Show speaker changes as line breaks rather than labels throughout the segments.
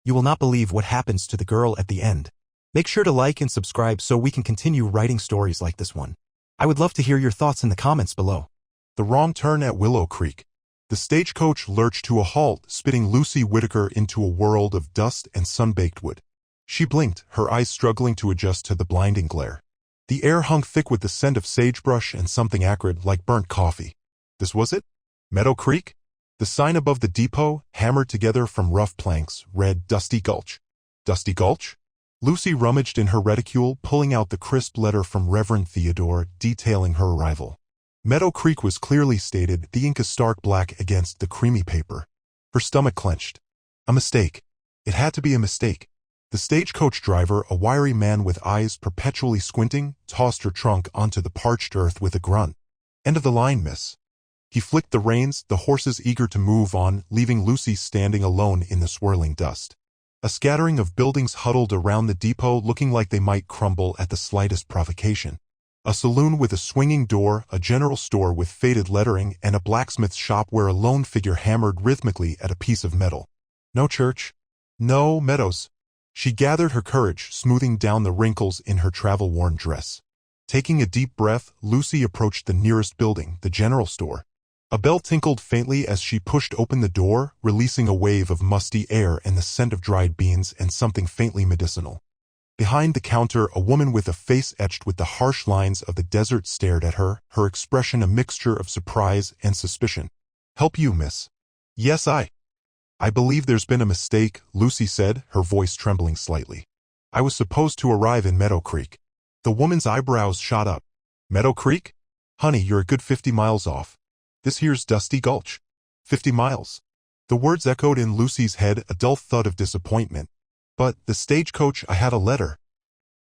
You will not believe what happens to the girl at the end. Make sure to like and subscribe so we can continue writing stories like this one. I would love to hear your thoughts in the comments below.
The Wrong Turn at Willow Creek. The stagecoach lurched to a halt, spitting Lucy Whittaker into a world of dust and sun-baked wood. She blinked, her eyes struggling to adjust to the blinding glare. The air hung thick with the scent of sagebrush and something acrid like burnt coffee. This was it? Meadow Creek? The sign above the depot, hammered together from rough planks, read Dusty Gulch. Dusty Gulch? Lucy rummaged in her reticule, pulling out the crisp letter from Reverend Theodore detailing her arrival. Meadow Creek was clearly stated, the ink a stark black against the creamy paper. Her stomach clenched. A mistake. It had to be a mistake. The stagecoach driver, a wiry man with eyes perpetually squinting, tossed her trunk onto the parched earth with a grunt. End of the line, miss. He flicked the reins, the horses eager to move on, leaving Lucy standing alone in the swirling dust. A scattering of buildings huddled around the depot, looking like they might crumble at the slightest provocation. A saloon with a swinging door, a general store with faded lettering, and a blacksmith shop where a lone figure hammered rhythmically at a piece of metal. No church. No Meadows. She gathered her courage, smoothing down the wrinkles in her travel-worn dress. Taking a deep breath, Lucy approached the nearest building, the general store. A bell tinkled faintly as she pushed open the door, releasing a wave of musty air and the scent of dried beans and something faintly medicinal. Behind the counter, a woman with a face etched with the harsh lines of the desert stared at her, her expression a mixture of surprise and suspicion. Help you, miss? Yes, I believe there's been a mistake, Lucy said, her voice trembling slightly. I was supposed to arrive in Meadow Creek. The woman's eyebrows shot up. Meadow Creek? Honey, you're a good 50 miles off. This here's Dusty Gulch. 50 miles. The words echoed in Lucy's head, a dull thud of disappointment. But the stagecoach, I had a letter.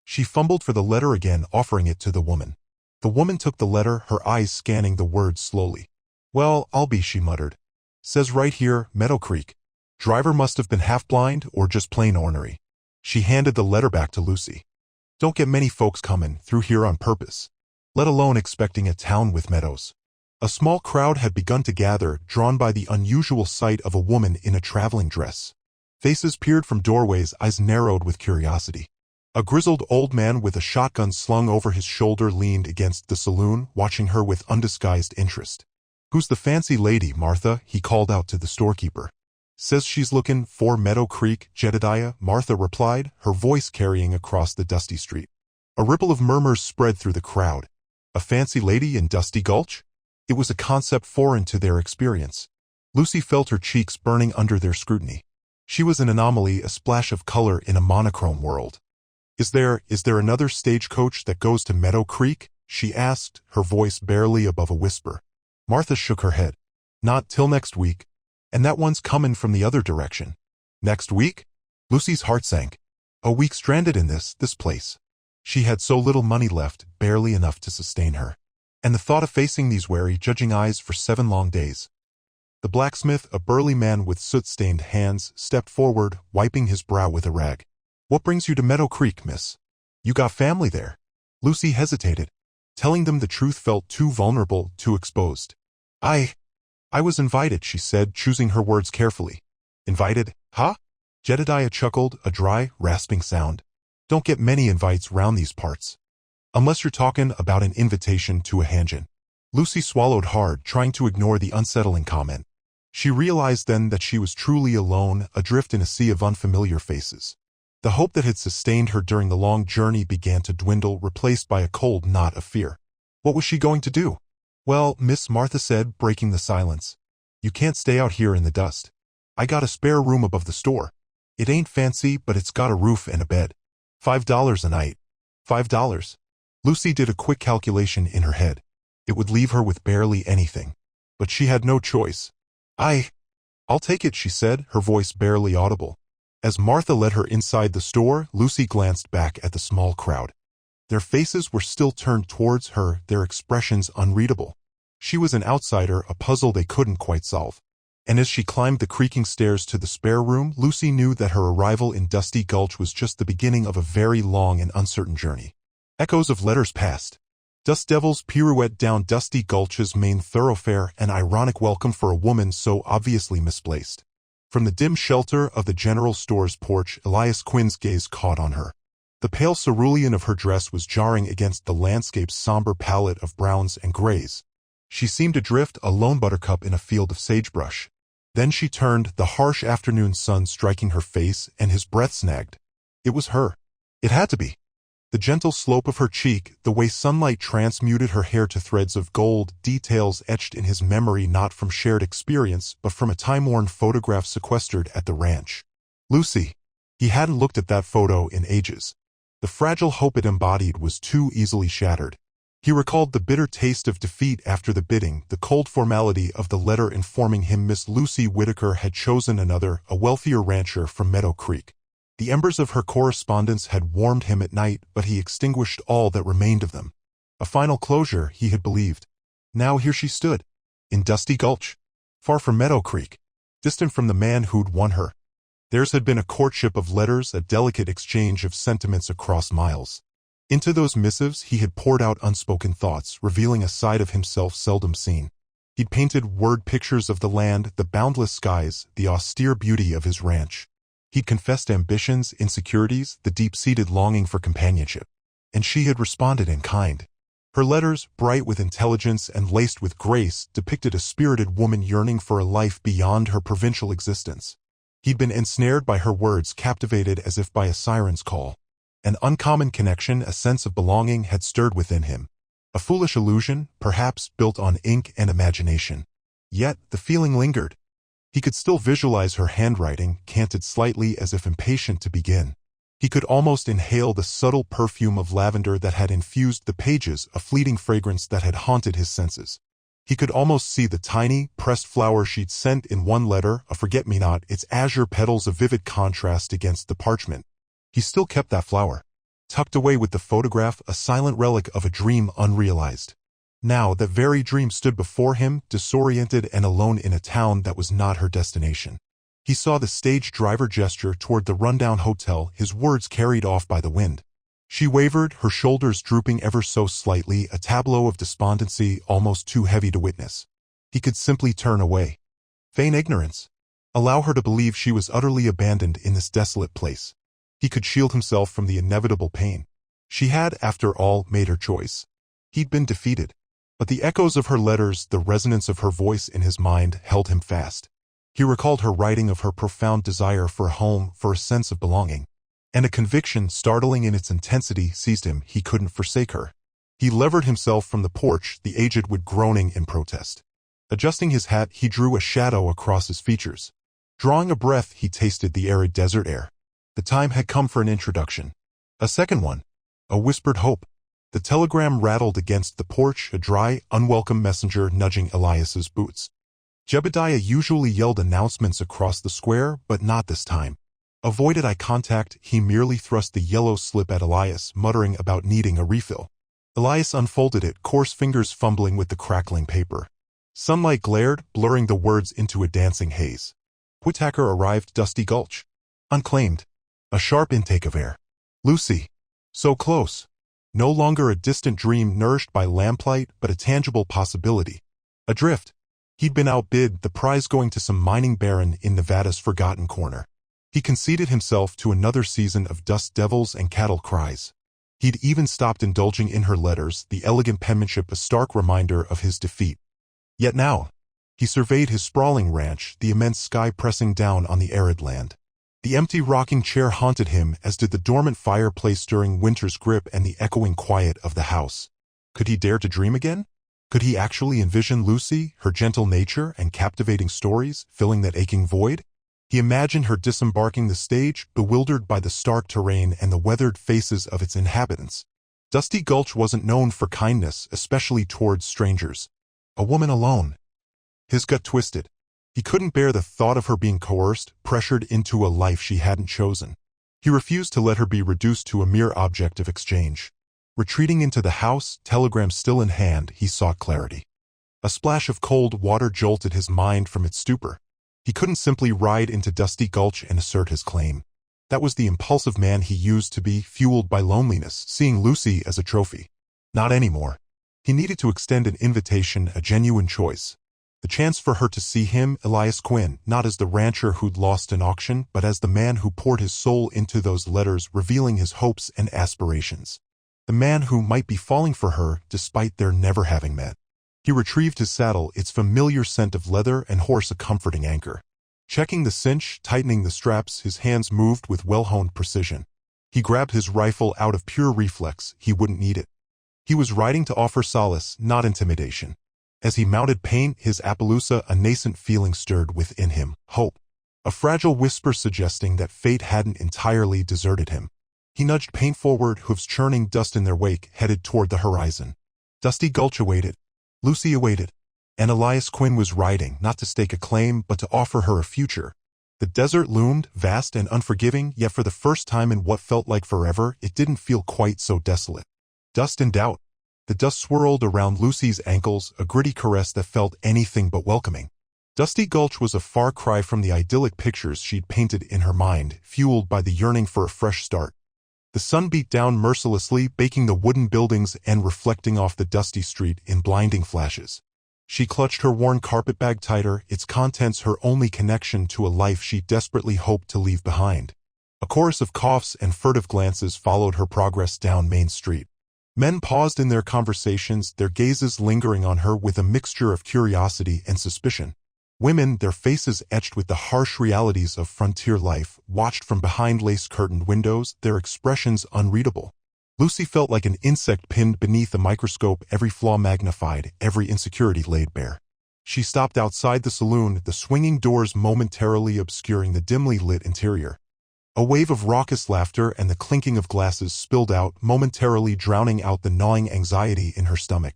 She fumbled for the letter again, offering it to the woman. The woman took the letter, her eyes scanning the words slowly. Well, I'll be, she muttered. Says right here, Meadow Creek. Driver must have been half-blind or just plain ornery. She handed the letter back to Lucy. Don't get many folks coming through here on purpose, let alone expecting a town with meadows. A small crowd had begun to gather, drawn by the unusual sight of a woman in a traveling dress. Faces peered from doorways, eyes narrowed with curiosity. A grizzled old man with a shotgun slung over his shoulder leaned against the saloon, watching her with undisguised interest. Who's the fancy lady, Martha? He called out to the storekeeper. Says she's looking for Meadow Creek, Jedediah, Martha replied, her voice carrying across the dusty street. A ripple of murmurs spread through the crowd. A fancy lady in Dusty Gulch? It was a concept foreign to their experience. Lucy felt her cheeks burning under their scrutiny. She was an anomaly, a splash of color in a monochrome world. Is there another stagecoach that goes to Meadow Creek? She asked, her voice barely above a whisper. Martha shook her head. Not till next week. And that one's coming from the other direction. Next week? Lucy's heart sank. A week stranded in this place. She had so little money left, barely enough to sustain her. And the thought of facing these wary, judging eyes for 7 long days. The blacksmith, a burly man with soot-stained hands, stepped forward, wiping his brow with a rag. What brings you to Meadow Creek, miss? You got family there. Lucy hesitated. Telling them the truth felt too vulnerable, too exposed. I was invited, she said, choosing her words carefully. Invited? Huh? Jedediah chuckled, a dry, rasping sound. Don't get many invites round these parts. Unless you're talking about an invitation to a hanjin. Lucy swallowed hard, trying to ignore the unsettling comment. She realized then that she was truly alone, adrift in a sea of unfamiliar faces. The hope that had sustained her during the long journey began to dwindle, replaced by a cold knot of fear. What was she going to do? Well, Miss, Martha said, breaking the silence. You can't stay out here in the dust. I got a spare room above the store. It ain't fancy, but it's got a roof and a bed. $5 a night. $5. Lucy did a quick calculation in her head. It would leave her with barely anything. But she had no choice. I'll take it, she said, her voice barely audible. As Martha led her inside the store, Lucy glanced back at the small crowd. Their faces were still turned towards her, their expressions unreadable. She was an outsider, a puzzle they couldn't quite solve. And as she climbed the creaking stairs to the spare room, Lucy knew that her arrival in Dusty Gulch was just the beginning of a very long and uncertain journey. Echoes of letters passed. Dust devils pirouette down Dusty Gulch's main thoroughfare, an ironic welcome for a woman so obviously misplaced. From the dim shelter of the general store's porch, Elias Quinn's gaze caught on her. The pale cerulean of her dress was jarring against the landscape's somber palette of browns and grays. She seemed adrift, a lone buttercup in a field of sagebrush. Then she turned, the harsh afternoon sun striking her face, and his breath snagged. It was her. It had to be. The gentle slope of her cheek, the way sunlight transmuted her hair to threads of gold, details etched in his memory not from shared experience but from a time-worn photograph sequestered at the ranch. Lucy. He hadn't looked at that photo in ages. The fragile hope it embodied was too easily shattered. He recalled the bitter taste of defeat after the bidding, the cold formality of the letter informing him Miss Lucy Whittaker had chosen another, a wealthier rancher from Meadow Creek. The embers of her correspondence had warmed him at night, but he extinguished all that remained of them. A final closure, he had believed. Now here she stood, in Dusty Gulch, far from Meadow Creek, distant from the man who'd won her. Theirs had been a courtship of letters, a delicate exchange of sentiments across miles. Into those missives he had poured out unspoken thoughts, revealing a side of himself seldom seen. He'd painted word pictures of the land, the boundless skies, the austere beauty of his ranch. He'd confessed ambitions, insecurities, the deep-seated longing for companionship. And she had responded in kind. Her letters, bright with intelligence and laced with grace, depicted a spirited woman yearning for a life beyond her provincial existence. He'd been ensnared by her words, captivated as if by a siren's call. An uncommon connection, a sense of belonging had stirred within him. A foolish illusion, perhaps, built on ink and imagination. Yet, the feeling lingered. He could still visualize her handwriting, canted slightly as if impatient to begin. He could almost inhale the subtle perfume of lavender that had infused the pages, a fleeting fragrance that had haunted his senses. He could almost see the tiny, pressed flower she'd sent in one letter, a forget-me-not, its azure petals a vivid contrast against the parchment. He still kept that flower, tucked away with the photograph, a silent relic of a dream unrealized. Now that very dream stood before him, disoriented and alone in a town that was not her destination. He saw the stage driver gesture toward the rundown hotel, his words carried off by the wind. She wavered, her shoulders drooping ever so slightly, a tableau of despondency almost too heavy to witness. He could simply turn away. Feign ignorance. Allow her to believe she was utterly abandoned in this desolate place. He could shield himself from the inevitable pain. She had, after all, made her choice. He'd been defeated. But the echoes of her letters, the resonance of her voice in his mind, held him fast. He recalled her writing of her profound desire for a home, for a sense of belonging. And a conviction, startling in its intensity, seized him. He couldn't forsake her. He levered himself from the porch, the aged wood groaning in protest. Adjusting his hat, he drew a shadow across his features. Drawing a breath, he tasted the arid desert air. The time had come for an introduction. A second one. A whispered hope. The telegram rattled against the porch, a dry, unwelcome messenger nudging Elias's boots. Jebediah usually yelled announcements across the square, but not this time. Avoided eye contact, he merely thrust the yellow slip at Elias, muttering about needing a refill. Elias unfolded it, coarse fingers fumbling with the crackling paper. Sunlight glared, blurring the words into a dancing haze. Whittaker arrived, Dusty Gulch. Unclaimed. A sharp intake of air. Lucy. So close. No longer a distant dream nourished by lamplight, but a tangible possibility. Adrift. He'd been outbid, the prize going to some mining baron in Nevada's forgotten corner. He conceded himself to another season of dust devils and cattle cries. He'd even stopped indulging in her letters, the elegant penmanship a stark reminder of his defeat. Yet now, he surveyed his sprawling ranch, the immense sky pressing down on the arid land. The empty rocking chair haunted him, as did the dormant fireplace during winter's grip and the echoing quiet of the house. Could he dare to dream again? Could he actually envision Lucy, her gentle nature and captivating stories, filling that aching void? He imagined her disembarking the stage, bewildered by the stark terrain and the weathered faces of its inhabitants. Dusty Gulch wasn't known for kindness, especially towards strangers. A woman alone. His gut twisted. He couldn't bear the thought of her being coerced, pressured into a life she hadn't chosen. He refused to let her be reduced to a mere object of exchange. Retreating into the house, telegram still in hand, he sought clarity. A splash of cold water jolted his mind from its stupor. He couldn't simply ride into Dusty Gulch and assert his claim. That was the impulsive man he used to be, fueled by loneliness, seeing Lucy as a trophy. Not anymore. He needed to extend an invitation, a genuine choice. The chance for her to see him, Elias Quinn, not as the rancher who'd lost an auction, but as the man who poured his soul into those letters revealing his hopes and aspirations. The man who might be falling for her despite their never having met. He retrieved his saddle, its familiar scent of leather and horse a comforting anchor. Checking the cinch, tightening the straps, his hands moved with well-honed precision. He grabbed his rifle out of pure reflex, he wouldn't need it. He was riding to offer solace, not intimidation. As he mounted Paint, his Appaloosa, a nascent feeling stirred within him, hope. A fragile whisper suggesting that fate hadn't entirely deserted him. He nudged Paint forward, hooves churning dust in their wake, headed toward the horizon. Dusty Gulch awaited. Lucy awaited. And Elias Quinn was riding, not to stake a claim, but to offer her a future. The desert loomed, vast and unforgiving, yet for the first time in what felt like forever, it didn't feel quite so desolate. Dust and doubt. The dust swirled around Lucy's ankles, a gritty caress that felt anything but welcoming. Dusty Gulch was a far cry from the idyllic pictures she'd painted in her mind, fueled by the yearning for a fresh start. The sun beat down mercilessly, baking the wooden buildings and reflecting off the dusty street in blinding flashes. She clutched her worn carpetbag tighter, its contents her only connection to a life she desperately hoped to leave behind. A chorus of coughs and furtive glances followed her progress down Main Street. Men paused in their conversations, their gazes lingering on her with a mixture of curiosity and suspicion. Women, their faces etched with the harsh realities of frontier life, watched from behind lace-curtained windows, their expressions unreadable. Lucy felt like an insect pinned beneath a microscope, every flaw magnified, every insecurity laid bare. She stopped outside the saloon, the swinging doors momentarily obscuring the dimly lit interior. A wave of raucous laughter and the clinking of glasses spilled out, momentarily drowning out the gnawing anxiety in her stomach.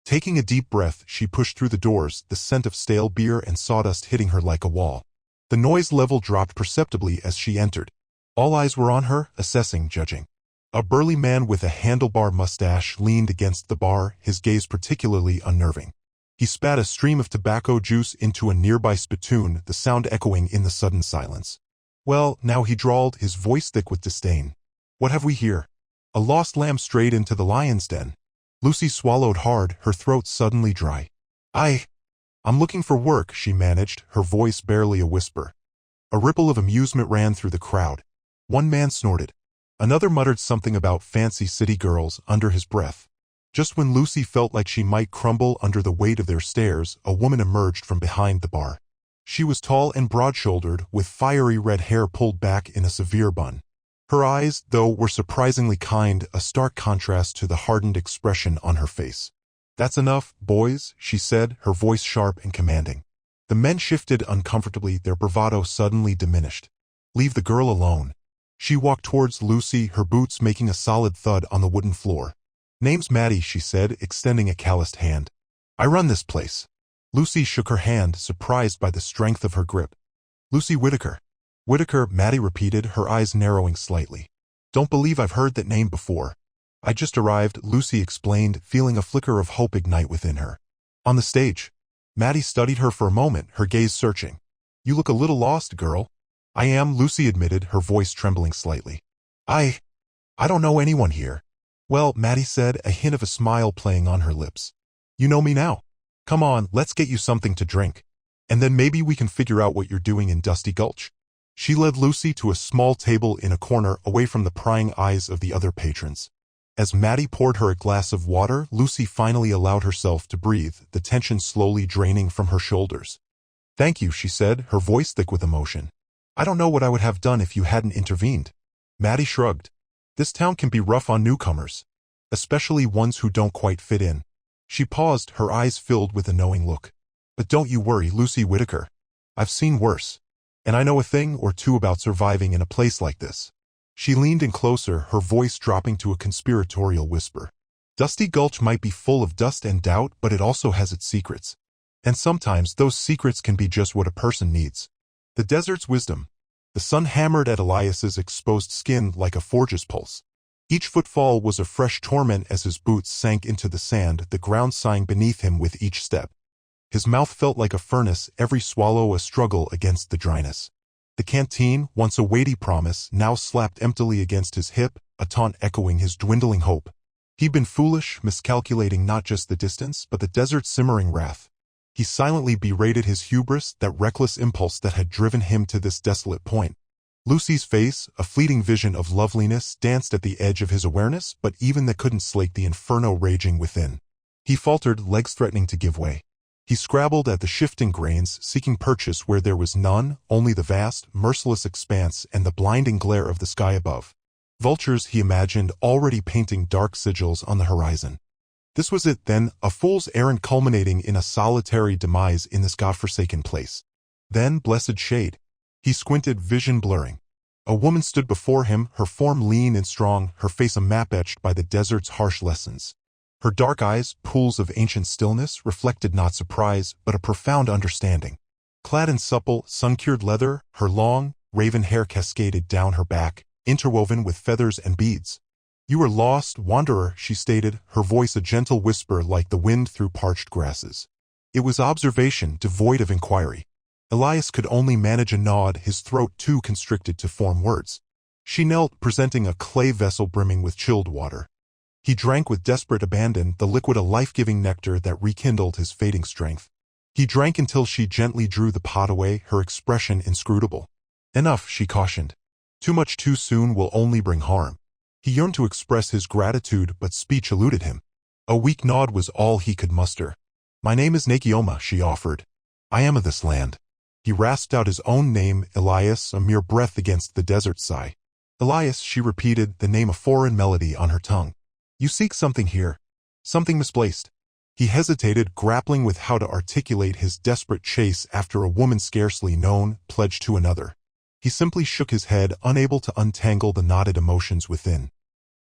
Taking a deep breath, she pushed through the doors, the scent of stale beer and sawdust hitting her like a wall. The noise level dropped perceptibly as she entered. All eyes were on her, assessing, judging. A burly man with a handlebar mustache leaned against the bar, his gaze particularly unnerving. He spat a stream of tobacco juice into a nearby spittoon, the sound echoing in the sudden silence. "Well, now," he drawled, his voice thick with disdain. "What have we here? A lost lamb strayed into the lion's den." Lucy swallowed hard, her throat suddenly dry. I'm looking for work," she managed, her voice barely a whisper. A ripple of amusement ran through the crowd. One man snorted. Another muttered something about fancy city girls under his breath. Just when Lucy felt like she might crumble under the weight of their stares, a woman emerged from behind the bar. She was tall and broad-shouldered, with fiery red hair pulled back in a severe bun. Her eyes, though, were surprisingly kind, a stark contrast to the hardened expression on her face. "That's enough, boys," she said, her voice sharp and commanding. The men shifted uncomfortably, their bravado suddenly diminished. "Leave the girl alone." She walked towards Lucy, her boots making a solid thud on the wooden floor. "Name's Maddie," she said, extending a calloused hand. "I run this place." Lucy shook her hand, surprised by the strength of her grip. "Lucy Whittaker." "Whittaker," Maddie repeated, her eyes narrowing slightly. "Don't believe I've heard that name before." "I just arrived," Lucy explained, feeling a flicker of hope ignite within her. "On the stage." Maddie studied her for a moment, her gaze searching. "You look a little lost, girl." "I am," Lucy admitted, her voice trembling slightly. I don't know anyone here." "Well," Maddie said, a hint of a smile playing on her lips. "You know me now. Come on, let's get you something to drink. And then maybe we can figure out what you're doing in Dusty Gulch." She led Lucy to a small table in a corner, away from the prying eyes of the other patrons. As Maddie poured her a glass of water, Lucy finally allowed herself to breathe, the tension slowly draining from her shoulders. "Thank you," she said, her voice thick with emotion. "I don't know what I would have done if you hadn't intervened." Maddie shrugged. "This town can be rough on newcomers, especially ones who don't quite fit in." She paused, her eyes filled with a knowing look. "But don't you worry, Lucy Whittaker. I've seen worse. And I know a thing or two about surviving in a place like this." She leaned in closer, her voice dropping to a conspiratorial whisper. "Dusty Gulch might be full of dust and doubt, but it also has its secrets. And sometimes those secrets can be just what a person needs. The desert's wisdom." The sun hammered at Elias's exposed skin like a forge's pulse. Each footfall was a fresh torment as his boots sank into the sand, the ground sighing beneath him with each step. His mouth felt like a furnace, every swallow a struggle against the dryness. The canteen, once a weighty promise, now slapped emptily against his hip, a taunt echoing his dwindling hope. He'd been foolish, miscalculating not just the distance, but the desert's simmering wrath. He silently berated his hubris, that reckless impulse that had driven him to this desolate point. Lucy's face, a fleeting vision of loveliness, danced at the edge of his awareness, but even that couldn't slake the inferno raging within. He faltered, legs threatening to give way. He scrabbled at the shifting grains, seeking purchase where there was none, only the vast, merciless expanse and the blinding glare of the sky above. Vultures, he imagined, already painting dark sigils on the horizon. This was it, then, a fool's errand culminating in a solitary demise in this godforsaken place. Then, blessed shade. He squinted, vision blurring. A woman stood before him, her form lean and strong, her face a map etched by the desert's harsh lessons. Her dark eyes, pools of ancient stillness, reflected not surprise, but a profound understanding. Clad in supple, sun-cured leather, her long, raven hair cascaded down her back, interwoven with feathers and beads. "You are lost, wanderer," she stated, her voice a gentle whisper like the wind through parched grasses. It was observation, devoid of inquiry. Elias could only manage a nod, his throat too constricted to form words. She knelt, presenting a clay vessel brimming with chilled water. He drank with desperate abandon, the liquid a life-giving nectar that rekindled his fading strength. He drank until she gently drew the pot away, her expression inscrutable. "Enough," she cautioned. "Too much too soon will only bring harm." He yearned to express his gratitude, but speech eluded him. A weak nod was all he could muster. "My name is Nakioma," she offered. "I am of this land." He rasped out his own name, Elias, a mere breath against the desert sigh. "Elias," she repeated, the name a foreign melody on her tongue. "You seek something here. Something misplaced." He hesitated, grappling with how to articulate his desperate chase after a woman scarcely known, pledged to another. He simply shook his head, unable to untangle the knotted emotions within.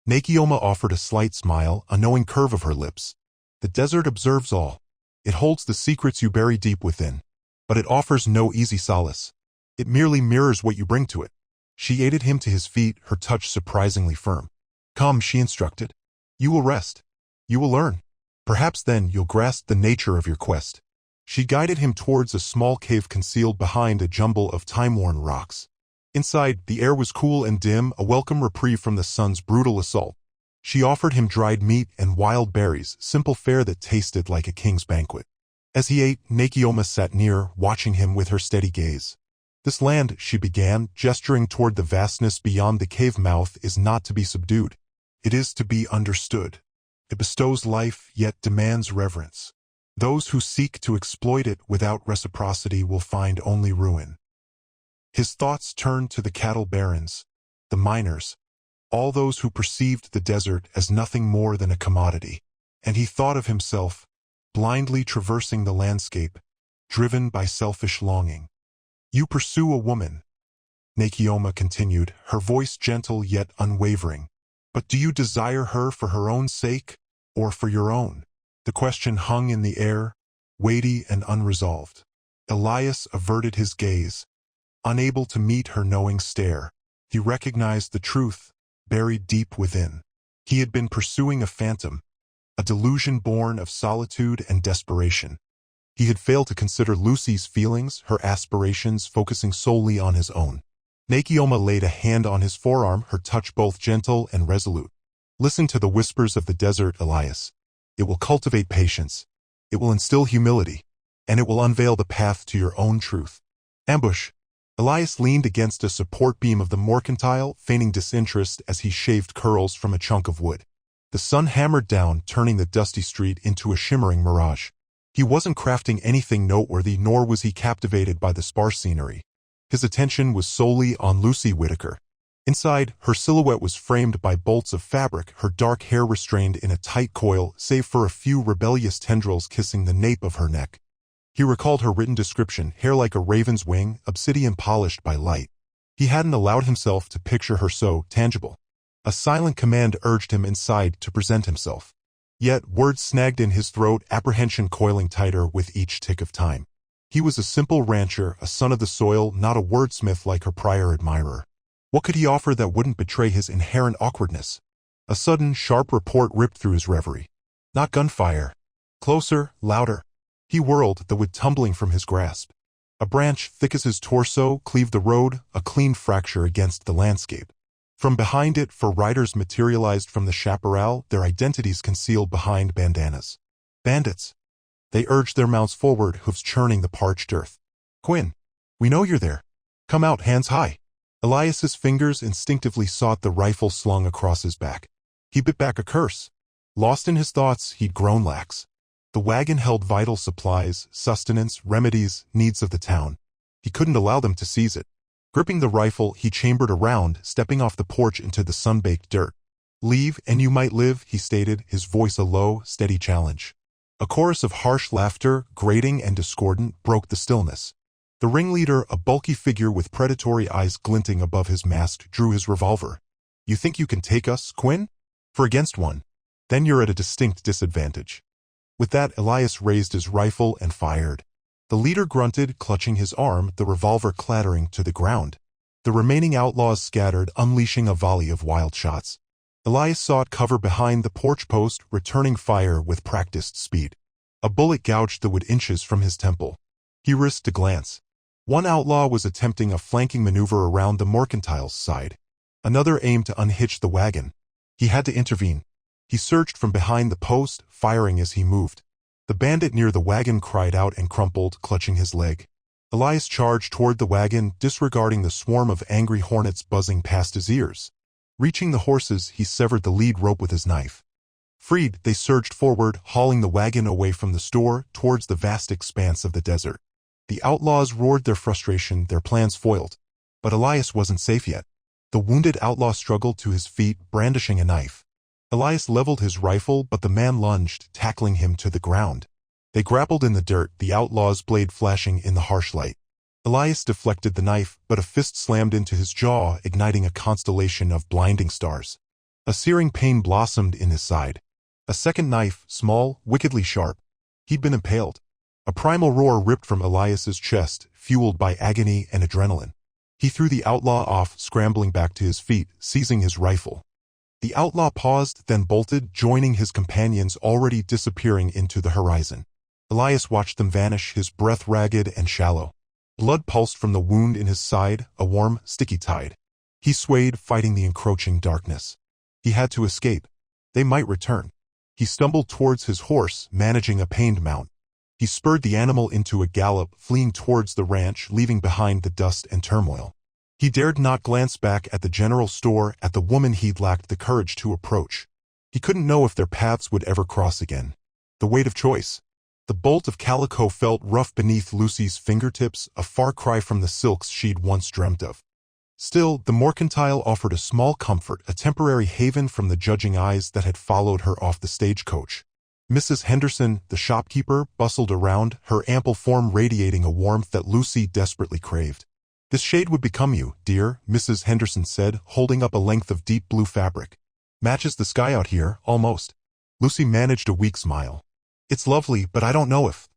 Nakioma offered a slight smile, a knowing curve of her lips. "The desert observes all. It holds the secrets you bury deep within. But it offers no easy solace. It merely mirrors what you bring to it." She aided him to his feet, her touch surprisingly firm. "Come," she instructed. "You will rest. You will learn. Perhaps then you'll grasp the nature of your quest." She guided him towards a small cave concealed behind a jumble of time-worn rocks. Inside, the air was cool and dim, a welcome reprieve from the sun's brutal assault. She offered him dried meat and wild berries, simple fare that tasted like a king's banquet. As he ate, Nakioma sat near, watching him with her steady gaze. "This land," she began, gesturing toward the vastness beyond the cave mouth, "is not to be subdued. It is to be understood. It bestows life, yet demands reverence. Those who seek to exploit it without reciprocity will find only ruin." His thoughts turned to the cattle barons, the miners, all those who perceived the desert as nothing more than a commodity. And he thought of himself, blindly traversing the landscape, driven by selfish longing. "You pursue a woman," Nakioma continued, her voice gentle yet unwavering. "But do you desire her for her own sake, or for your own?" The question hung in the air, weighty and unresolved. Elias averted his gaze, unable to meet her knowing stare. He recognized the truth, buried deep within. He had been pursuing a phantom, a delusion born of solitude and desperation. He had failed to consider Lucy's feelings, her aspirations, focusing solely on his own. Nakioma laid a hand on his forearm, her touch both gentle and resolute. "Listen to the whispers of the desert, Elias. It will cultivate patience. It will instill humility. And it will unveil the path to your own truth." "Ambush." Elias leaned against a support beam of the mercantile, feigning disinterest as he shaved curls from a chunk of wood. The sun hammered down, turning the dusty street into a shimmering mirage. He wasn't crafting anything noteworthy, nor was he captivated by the sparse scenery. His attention was solely on Lucy Whittaker. Inside, her silhouette was framed by bolts of fabric, her dark hair restrained in a tight coil, save for a few rebellious tendrils kissing the nape of her neck. He recalled her written description, hair like a raven's wing, obsidian polished by light. He hadn't allowed himself to picture her so tangible. A silent command urged him inside to present himself. Yet words snagged in his throat, apprehension coiling tighter with each tick of time. He was a simple rancher, a son of the soil, not a wordsmith like her prior admirer. What could he offer that wouldn't betray his inherent awkwardness? A sudden, sharp report ripped through his reverie. Not gunfire. Closer, louder. He whirled, the wood tumbling from his grasp. A branch, thick as his torso, cleaved the road, a clean fracture against the landscape. From behind it, four riders materialized from the chaparral, their identities concealed behind bandanas. Bandits. They urged their mounts forward, hooves churning the parched earth. "Quinn, we know you're there. Come out, hands high." Elias's fingers instinctively sought the rifle slung across his back. He bit back a curse. Lost in his thoughts, he'd grown lax. The wagon held vital supplies, sustenance, remedies, needs of the town. He couldn't allow them to seize it. Gripping the rifle, he chambered around, stepping off the porch into the sun-baked dirt. "Leave, and you might live," he stated, his voice a low, steady challenge. A chorus of harsh laughter, grating and discordant, broke the stillness. The ringleader, a bulky figure with predatory eyes glinting above his mask, drew his revolver. "You think you can take us, Quinn? For against one? Then you're at a distinct disadvantage." With that, Elias raised his rifle and fired. The leader grunted, clutching his arm, the revolver clattering to the ground. The remaining outlaws scattered, unleashing a volley of wild shots. Elias sought cover behind the porch post, returning fire with practiced speed. A bullet gouged the wood inches from his temple. He risked a glance. One outlaw was attempting a flanking maneuver around the mercantile's side. Another aimed to unhitch the wagon. He had to intervene. He surged from behind the post, firing as he moved. The bandit near the wagon cried out and crumpled, clutching his leg. Elias charged toward the wagon, disregarding the swarm of angry hornets buzzing past his ears. Reaching the horses, he severed the lead rope with his knife. Freed, they surged forward, hauling the wagon away from the store, towards the vast expanse of the desert. The outlaws roared their frustration, their plans foiled. But Elias wasn't safe yet. The wounded outlaw struggled to his feet, brandishing a knife. Elias leveled his rifle, but the man lunged, tackling him to the ground. They grappled in the dirt, the outlaw's blade flashing in the harsh light. Elias deflected the knife, but a fist slammed into his jaw, igniting a constellation of blinding stars. A searing pain blossomed in his side. A second knife, small, wickedly sharp. He'd been impaled. A primal roar ripped from Elias's chest, fueled by agony and adrenaline. He threw the outlaw off, scrambling back to his feet, seizing his rifle. The outlaw paused, then bolted, joining his companions already disappearing into the horizon. Elias watched them vanish, his breath ragged and shallow. Blood pulsed from the wound in his side, a warm, sticky tide. He swayed, fighting the encroaching darkness. He had to escape. They might return. He stumbled towards his horse, managing a pained mount. He spurred the animal into a gallop, fleeing towards the ranch, leaving behind the dust and turmoil. He dared not glance back at the general store, at the woman he'd lacked the courage to approach. He couldn't know if their paths would ever cross again. The weight of choice. The bolt of calico felt rough beneath Lucy's fingertips, a far cry from the silks she'd once dreamt of. Still, the mercantile offered a small comfort, a temporary haven from the judging eyes that had followed her off the stagecoach. Mrs. Henderson, the shopkeeper, bustled around, her ample form radiating a warmth that Lucy desperately craved. "This shade would become you, dear," Mrs. Henderson said, holding up a length of deep blue fabric. "Matches the sky out here, almost." Lucy managed a weak smile. "It's lovely, but I don't know if—"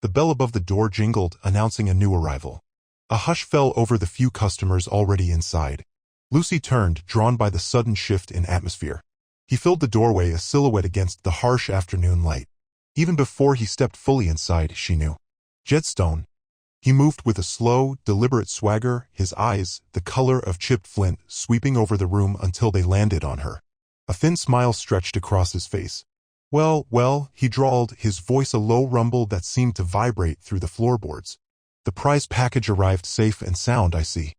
The bell above the door jingled, announcing a new arrival. A hush fell over the few customers already inside. Lucy turned, drawn by the sudden shift in atmosphere. He filled the doorway, a silhouette against the harsh afternoon light. Even before he stepped fully inside, she knew. Jed Stone. He moved with a slow, deliberate swagger, his eyes, the color of chipped flint, sweeping over the room until they landed on her. A thin smile stretched across his face. Well, he drawled, his voice a low rumble that seemed to vibrate through the floorboards. "The prize package arrived safe and sound, I see."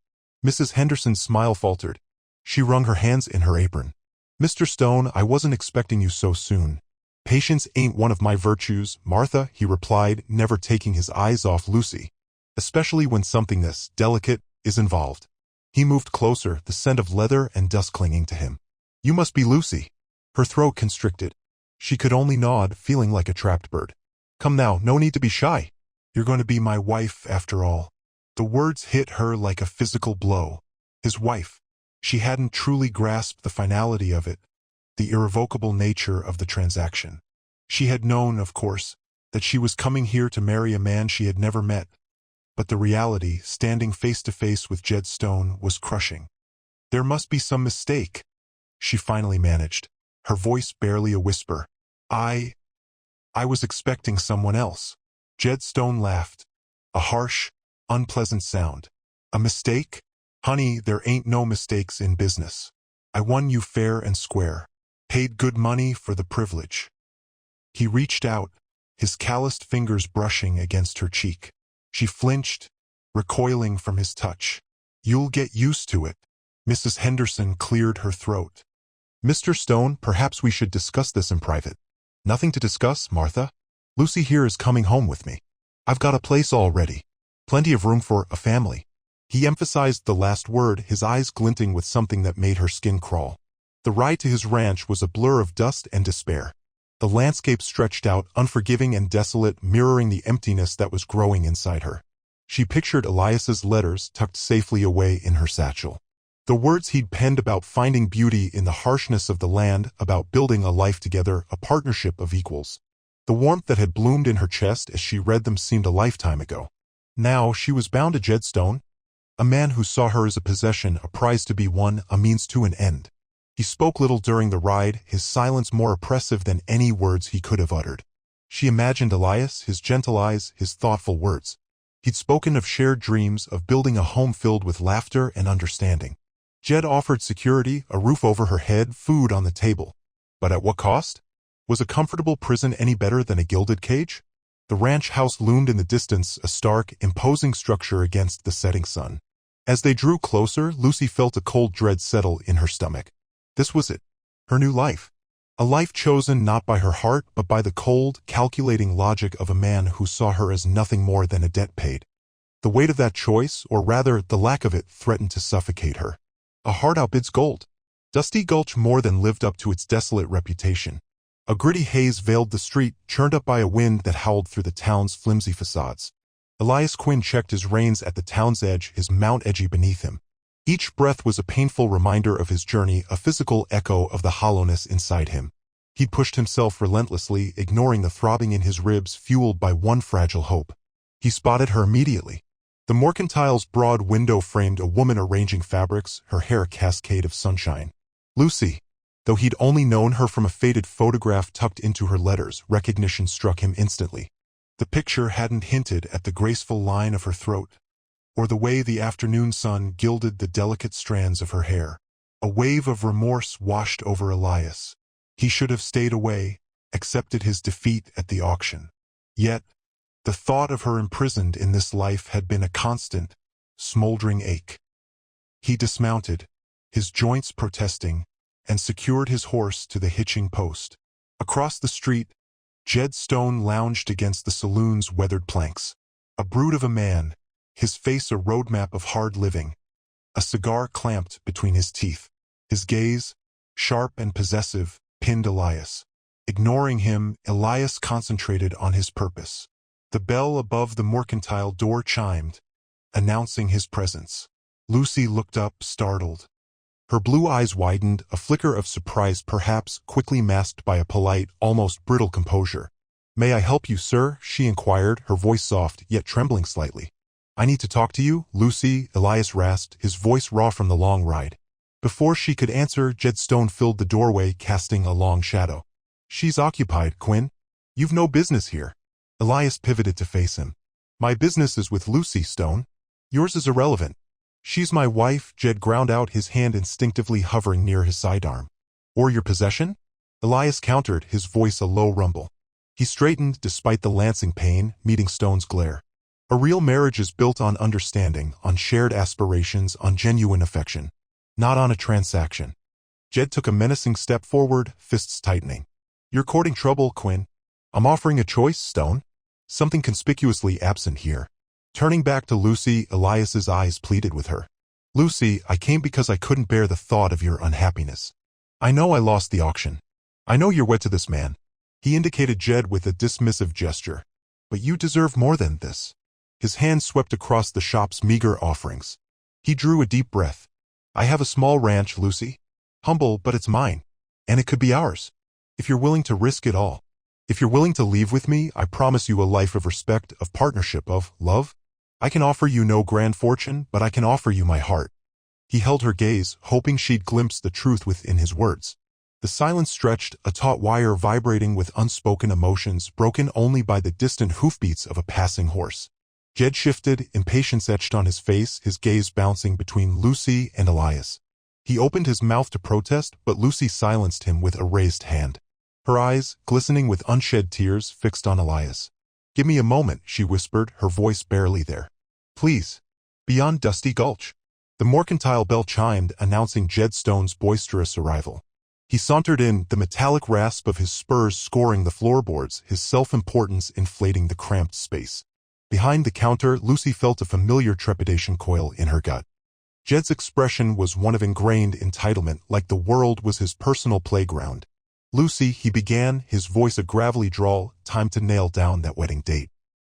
Mrs. Henderson's smile faltered. She wrung her hands in her apron. "Mr. Stone, I wasn't expecting you so soon." "Patience ain't one of my virtues, Martha," he replied, never taking his eyes off Lucy. "Especially when something this delicate is involved." He moved closer, the scent of leather and dust clinging to him. "You must be Lucy." Her throat constricted. She could only nod, feeling like a trapped bird. "Come now, no need to be shy. You're going to be my wife, after all." The words hit her like a physical blow. His wife. She hadn't truly grasped the finality of it, the irrevocable nature of the transaction. She had known, of course, that she was coming here to marry a man she had never met. But the reality, standing face to face with Jed Stone, was crushing. "There must be some mistake," she finally managed, her voice barely a whisper. I was expecting someone else." Jed Stone laughed. A harsh, unpleasant sound. "A mistake? Honey, there ain't no mistakes in business. I won you fair and square. Paid good money for the privilege." He reached out, his calloused fingers brushing against her cheek. She flinched, recoiling from his touch. "You'll get used to it." Mrs. Henderson cleared her throat. "Mr. Stone, perhaps we should discuss this in private." "Nothing to discuss, Martha. Lucy here is coming home with me. I've got a place all ready. Plenty of room for a family." He emphasized the last word, his eyes glinting with something that made her skin crawl. The ride to his ranch was a blur of dust and despair. The landscape stretched out, unforgiving and desolate, mirroring the emptiness that was growing inside her. She pictured Elias's letters tucked safely away in her satchel. The words he'd penned about finding beauty in the harshness of the land, about building a life together, a partnership of equals. The warmth that had bloomed in her chest as she read them seemed a lifetime ago. Now she was bound to Jed Stone, a man who saw her as a possession, a prize to be won, a means to an end. He spoke little during the ride, his silence more oppressive than any words he could have uttered. She imagined Elias, his gentle eyes, his thoughtful words. He'd spoken of shared dreams, of building a home filled with laughter and understanding. Jed offered security, a roof over her head, food on the table. But at what cost? Was a comfortable prison any better than a gilded cage? The ranch house loomed in the distance, a stark, imposing structure against the setting sun. As they drew closer, Lucy felt a cold dread settle in her stomach. This was it. Her new life. A life chosen not by her heart, but by the cold, calculating logic of a man who saw her as nothing more than a debt paid. The weight of that choice, or rather the lack of it, threatened to suffocate her. A heart outbids gold. Dusty Gulch more than lived up to its desolate reputation. A gritty haze veiled the street, churned up by a wind that howled through the town's flimsy facades. Elias Quinn checked his reins at the town's edge, his mount edgy beneath him. Each breath was a painful reminder of his journey, a physical echo of the hollowness inside him. He pushed himself relentlessly, ignoring the throbbing in his ribs, fueled by one fragile hope. He spotted her immediately. The mercantile's broad window framed a woman arranging fabrics, her hair a cascade of sunshine. Lucy. Though he'd only known her from a faded photograph tucked into her letters, recognition struck him instantly. The picture hadn't hinted at the graceful line of her throat, or the way the afternoon sun gilded the delicate strands of her hair. A wave of remorse washed over Elias. He should have stayed away, accepted his defeat at the auction. Yet, the thought of her imprisoned in this life had been a constant, smoldering ache. He dismounted, his joints protesting, and secured his horse to the hitching post. Across the street, Jed Stone lounged against the saloon's weathered planks. A brute of a man, his face a roadmap of hard living, a cigar clamped between his teeth. His gaze, sharp and possessive, pinned Elias. Ignoring him, Elias concentrated on his purpose. The bell above the mercantile door chimed, announcing his presence. Lucy looked up, startled. Her blue eyes widened, a flicker of surprise perhaps quickly masked by a polite, almost brittle composure. "May I help you, sir?" she inquired, her voice soft, yet trembling slightly. "I need to talk to you, Lucy," Elias rasped, his voice raw from the long ride. Before she could answer, Jed Stone filled the doorway, casting a long shadow. "She's occupied, Quinn. You've no business here." Elias pivoted to face him. "My business is with Lucy, Stone. Yours is irrelevant." "She's my wife," Jed ground out, his hand instinctively hovering near his sidearm. "Or your possession?" Elias countered, his voice a low rumble. He straightened despite the lancing pain, meeting Stone's glare. "A real marriage is built on understanding, on shared aspirations, on genuine affection. Not on a transaction." Jed took a menacing step forward, fists tightening. "You're courting trouble, Quinn. I'm offering a choice, Stone. Something conspicuously absent here." Turning back to Lucy, Elias's eyes pleaded with her. "Lucy, I came because I couldn't bear the thought of your unhappiness. I know I lost the auction. I know you're wed to this man." He indicated Jed with a dismissive gesture. "But you deserve more than this." His hand swept across the shop's meager offerings. He drew a deep breath. "I have a small ranch, Lucy. Humble, but it's mine. And it could be ours. If you're willing to risk it all. If you're willing to leave with me, I promise you a life of respect, of partnership, of love. I can offer you no grand fortune, but I can offer you my heart." He held her gaze, hoping she'd glimpse the truth within his words. The silence stretched, a taut wire vibrating with unspoken emotions, broken only by the distant hoofbeats of a passing horse. Jed shifted, impatience etched on his face, his gaze bouncing between Lucy and Elias. He opened his mouth to protest, but Lucy silenced him with a raised hand. her eyes, glistening with unshed tears, fixed on Elias. "Give me a moment," she whispered, her voice barely there. "Please." Beyond Dusty Gulch, the mercantile bell chimed, announcing Jed Stone's boisterous arrival. He sauntered in, the metallic rasp of his spurs scoring the floorboards, his self-importance inflating the cramped space. Behind the counter, Lucy felt a familiar trepidation coil in her gut. Jed's expression was one of ingrained entitlement, like the world was his personal playground. "Lucy," he began, his voice a gravelly drawl, "time to nail down that wedding date.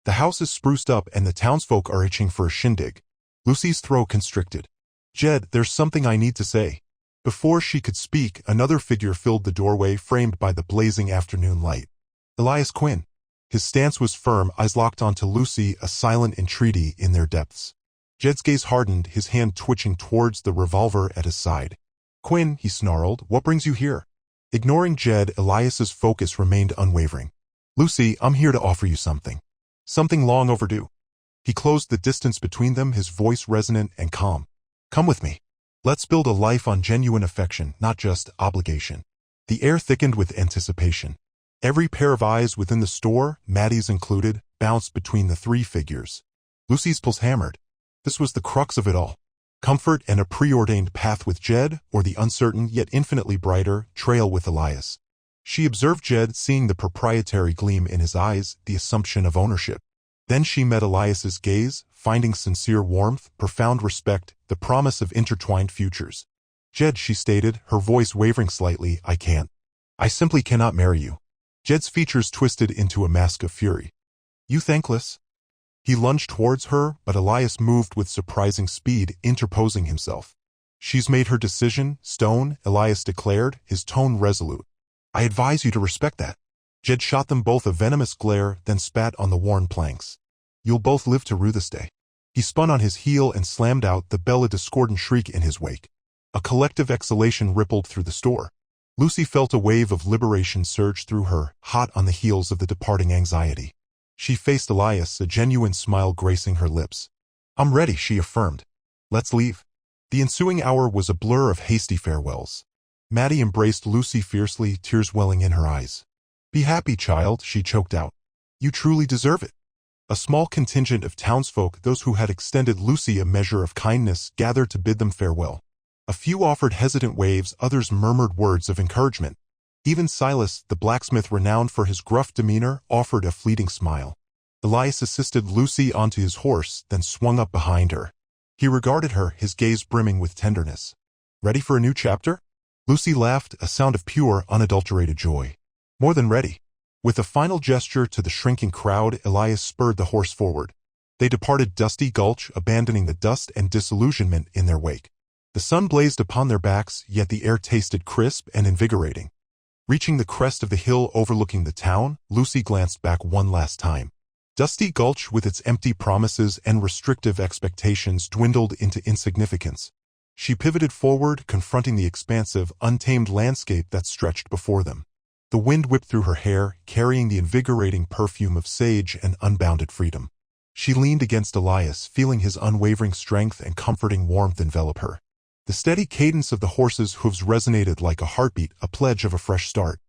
The house is spruced up and the townsfolk are itching for a shindig." Lucy's throat constricted. "Jed, there's something I need to say." Before she could speak, another figure filled the doorway, framed by the blazing afternoon light. Elias Quinn. His stance was firm, eyes locked onto Lucy, a silent entreaty in their depths. Jed's gaze hardened, his hand twitching towards the revolver at his side. "Quinn," he snarled, "what brings you here?" Ignoring Jed, Elias's focus remained unwavering. "Lucy, I'm here to offer you something. Something long overdue." He closed the distance between them, his voice resonant and calm. "Come with me. Let's build a life on genuine affection, not just obligation." The air thickened with anticipation. Every pair of eyes within the store, Maddie's included, bounced between the three figures. Lucy's pulse hammered. This was the crux of it all. Comfort and a preordained path with Jed, or the uncertain yet infinitely brighter trail with Elias. She observed Jed, seeing the proprietary gleam in his eyes, the assumption of ownership. Then she met Elias's gaze, finding sincere warmth, profound respect, the promise of intertwined futures. "Jed," she stated, her voice wavering slightly, "I can't. I simply cannot marry you." Jed's features twisted into a mask of fury. "You thankless?" He lunged towards her, but Elias moved with surprising speed, interposing himself. "She's made her decision, Stone," Elias declared, his tone resolute. "I advise you to respect that." Jed shot them both a venomous glare, then spat on the worn planks. "You'll both live to rue this day." He spun on his heel and slammed out, the bell a discordant shriek in his wake. A collective exhalation rippled through the store. Lucy felt a wave of liberation surge through her, hot on the heels of the departing anxiety. She faced Elias, a genuine smile gracing her lips. "I'm ready," she affirmed. "Let's leave." The ensuing hour was a blur of hasty farewells. Maddie embraced Lucy fiercely, tears welling in her eyes. "Be happy, child," she choked out. "You truly deserve it." A small contingent of townsfolk, those who had extended Lucy a measure of kindness, gathered to bid them farewell. A few offered hesitant waves, others murmured words of encouragement. Even Silas, the blacksmith renowned for his gruff demeanor, offered a fleeting smile. Elias assisted Lucy onto his horse, then swung up behind her. He regarded her, his gaze brimming with tenderness. "Ready for a new chapter?" Lucy laughed, a sound of pure, unadulterated joy. "More than ready." With a final gesture to the shrinking crowd, Elias spurred the horse forward. They departed Dusty Gulch, abandoning the dust and disillusionment in their wake. The sun blazed upon their backs, yet the air tasted crisp and invigorating. Reaching the crest of the hill overlooking the town, Lucy glanced back one last time. Dusty Gulch, with its empty promises and restrictive expectations, dwindled into insignificance. She pivoted forward, confronting the expansive, untamed landscape that stretched before them. The wind whipped through her hair, carrying the invigorating perfume of sage and unbounded freedom. She leaned against Elias, feeling his unwavering strength and comforting warmth envelop her. The steady cadence of the horse's hooves resonated like a heartbeat, a pledge of a fresh start.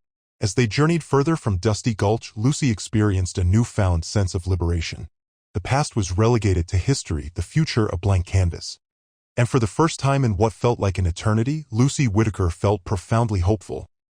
As they journeyed further from Dusty Gulch, Lucy experienced a newfound sense of liberation. The past was relegated to history, the future a blank canvas. And for the first time in what felt like an eternity, Lucy Whittaker felt profoundly hopeful.